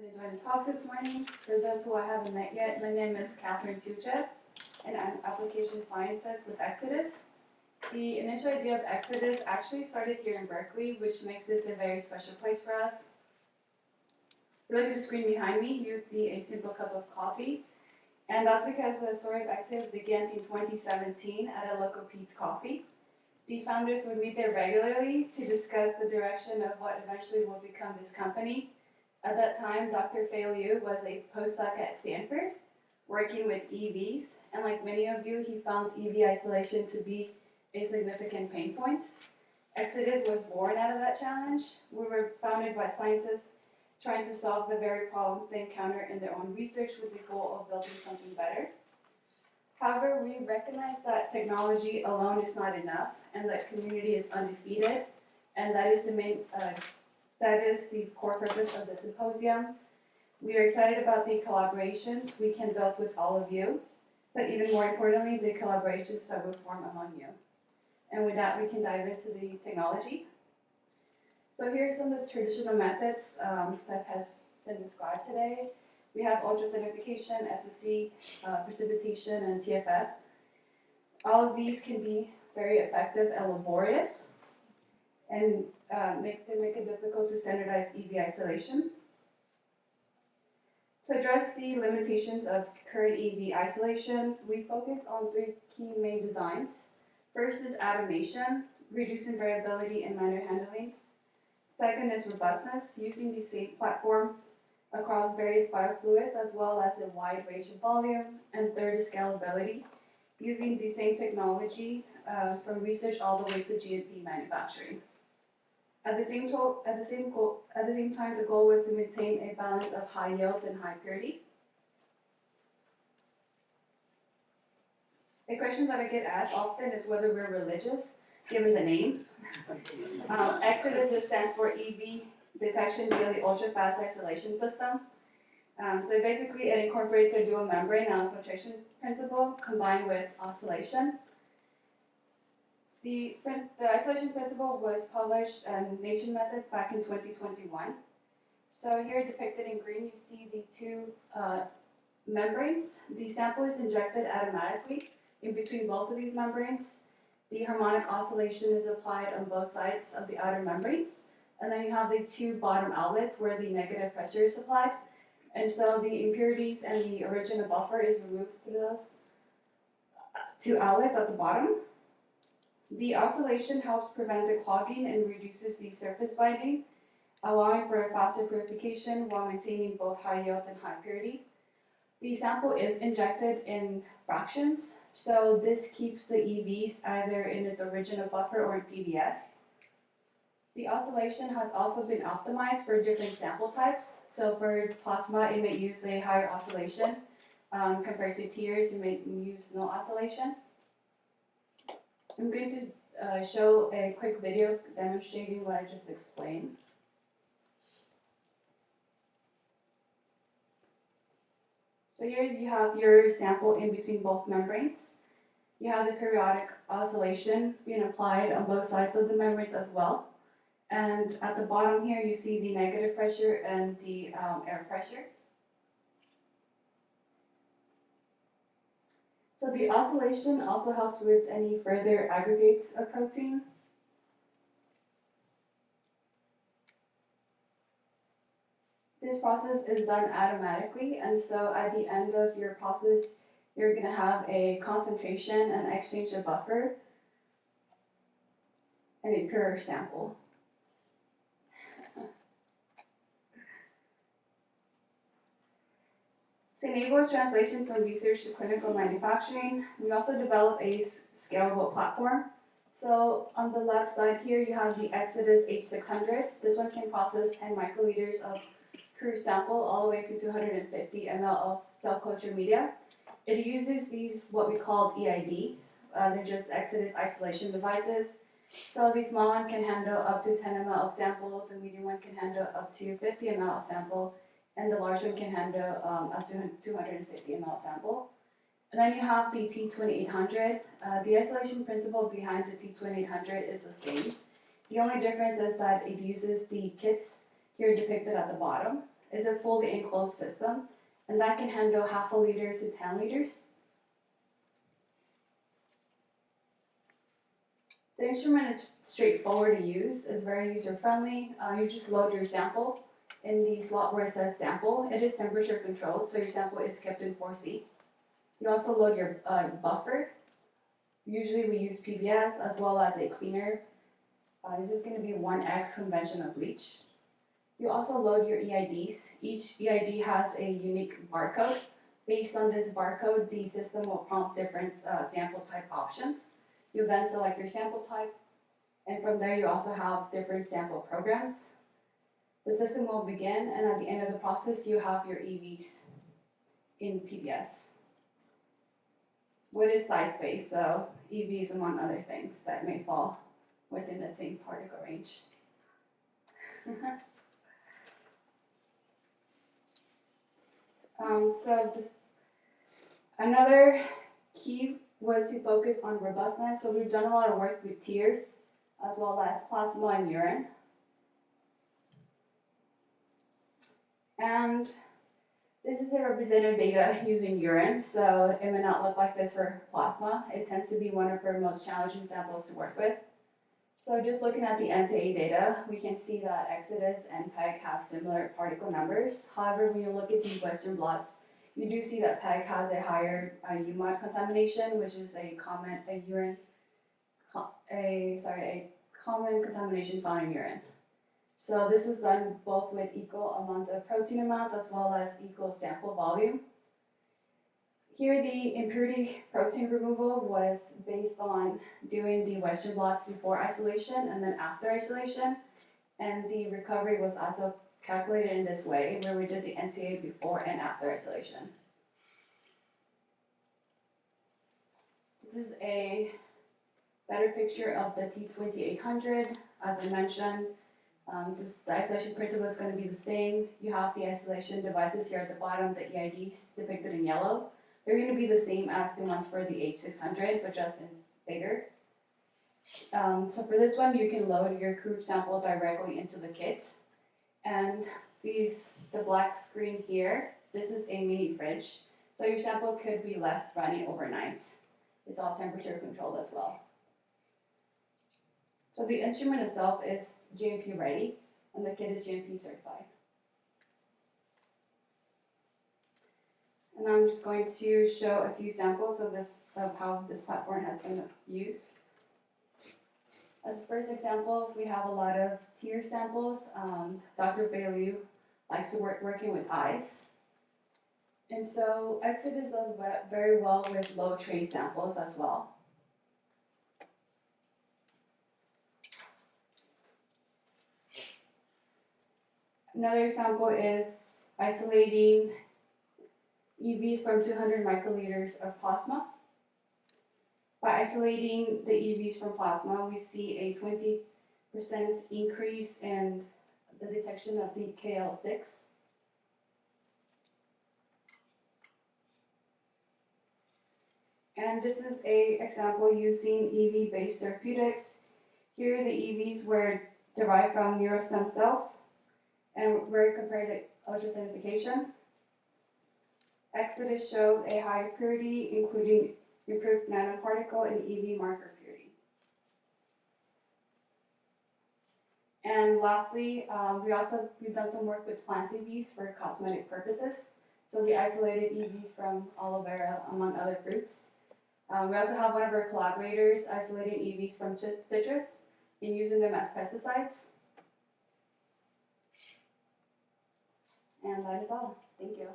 going to join the talks this morning. For those who I haven't met yet, my name is Catherine Tuches, and I'm an application scientist with Exodus. The initial idea of Exodus actually started here in Berkeley, which makes this a very special place for us. If you look at the screen behind me, you see a simple cup of coffee, and that's because the story of Exodus began in 2017 at a local Pete's Coffee. The founders would meet there regularly to discuss the direction of what eventually will become this company. At that time, Dr. Fei Liu was a postdoc at Stanford, working with EVs, and like many of you, he found EV isolation to be a significant pain point. Exodus was born out of that challenge. We were founded by scientists trying to solve the very problems they encounter in their own research with the goal of building something better. However, we recognize that technology alone is not enough, and that community is undefeated, and that is the core purpose of the symposium. We are excited about the collaborations we can build with all of you, but even more importantly, the collaborations that will form among you. And with that, we can dive into the technology. So here are some of the traditional methods that has been described today. We have ultrasonification, SSC, precipitation, and TFF. All of these can be very effective and laborious, and make it difficult to standardize EV isolations. To address the limitations of current EV isolations, we focus on three key main designs. First is automation, reducing variability in manual handling. Second is robustness, using the same platform across various biofluids as well as a wide range of volume. And third is scalability, using the same technology from research all the way to GMP manufacturing. At the same time, the goal was to maintain a balance of high yield and high purity. A question that I get asked often is whether we're religious, given the name. Exodus just stands for EV Detection Daily Ultra Fast Isolation System. So basically, it incorporates a dual membrane nanofiltration principle combined with oscillation. The isolation principle was published in Nature Methods back in 2021. So here depicted in green, you see the two membranes. The sample is injected automatically in between both of these membranes. The harmonic oscillation is applied on both sides of the outer membranes. And then you have the two bottom outlets where the negative pressure is applied. And so the impurities and the original buffer is removed through those two outlets at the bottom. The oscillation helps prevent the clogging and reduces the surface binding, allowing for a faster purification while maintaining both high yield and high purity. The sample is injected in fractions, so this keeps the EVs either in its original buffer or in PBS. The oscillation has also been optimized for different sample types. So for plasma, it may use a higher oscillation. Compared to tears, you may use no oscillation. I'm going to show a quick video demonstrating what I just explained. So here you have your sample in between both membranes. You have the periodic oscillation being applied on both sides of the membranes as well. And at the bottom here, you see the negative pressure and the air pressure. So the oscillation also helps with any further aggregates of protein. This process is done automatically, and so at the end of your process, you're going to have a concentration and exchange of buffer and a pure sample. To enable translation from research to clinical manufacturing, we also developed a scalable platform. So on the left side here, you have the Exodus H600. This one can process 10 microliters of crude sample all the way to 250 ml of cell culture media. It uses these, what we call EIDs. They're just Exodus isolation devices. So the small one can handle up to 10 ml of sample, the medium one can handle up to 50 ml of sample, and the large one can handle up to 250 ml sample. And then you have the T2800. The isolation principle behind the T2800 is the same. The only difference is that it uses the kits here depicted at the bottom. is a fully enclosed system, and that can handle 0.5 liter to 10 liters. The instrument is straightforward to use. It's very user-friendly. You just load your sample in the slot where it says sample. It is temperature controlled, so your sample is kept in 4C. You also load your buffer. Usually we use PBS as well as a cleaner. This is going to be 1X conventional bleach. You also load your EIDs. Each EID has a unique barcode. Based on this barcode, the system will prompt different sample type options. You then select your sample type, and from there you also have different sample programs. The system will begin, and at the end of the process, you have your EVs in PBS. What is size space? So EVs, among other things, that may fall within the same particle range. Another key was to focus on robustness. So we've done a lot of work with tears, as well as plasma and urine. And this is a representative data using urine, so it may not look like this for plasma. It tends to be one of our most challenging samples to work with. So just looking at the MTA data, we can see that Exodus and PEG have similar particle numbers. However, when you look at the Western blots, you do see that PEG has a higher UMOD contamination, which is a common contamination found in urine. So this is done both with equal amount of protein amount as well as equal sample volume. Here the impurity protein removal was based on doing the Western blots before isolation and then after isolation. And the recovery was also calculated in this way, where we did the NTA before and after isolation. This is a better picture of the T2800. As I mentioned, the isolation principle is going to be the same. You have the isolation devices here at the bottom, the EIDs depicted in yellow. They're going to be the same as the ones for the H600, but just in bigger. So for this one, you can load your crude sample directly into the kit. And the black screen here, this is a mini fridge. So your sample could be left running overnight. It's all temperature controlled as well. So the instrument itself is GMP ready, and the kit is GMP certified. And I'm just going to show a few samples of how this platform has been used. As a first example, we have a lot of tear samples. Dr. Bailey likes to working with eyes. And so Exodus does very well with low trace samples as well. Another example is isolating EVs from 200 microliters of plasma. By isolating the EVs from plasma, we see a 20% increase in the detection of the KL6. And this is an example using EV-based therapeutics. Here the EVs were derived from neurostem cells and were compared to ultrasonification. Exodus showed a high purity, including improved nanoparticle and EV marker purity. And lastly, we've done some work with plant EVs for cosmetic purposes. So we isolated EVs from aloe vera, among other fruits. We also have one of our collaborators isolating EVs from citrus and using them as pesticides. And that is all. Thank you.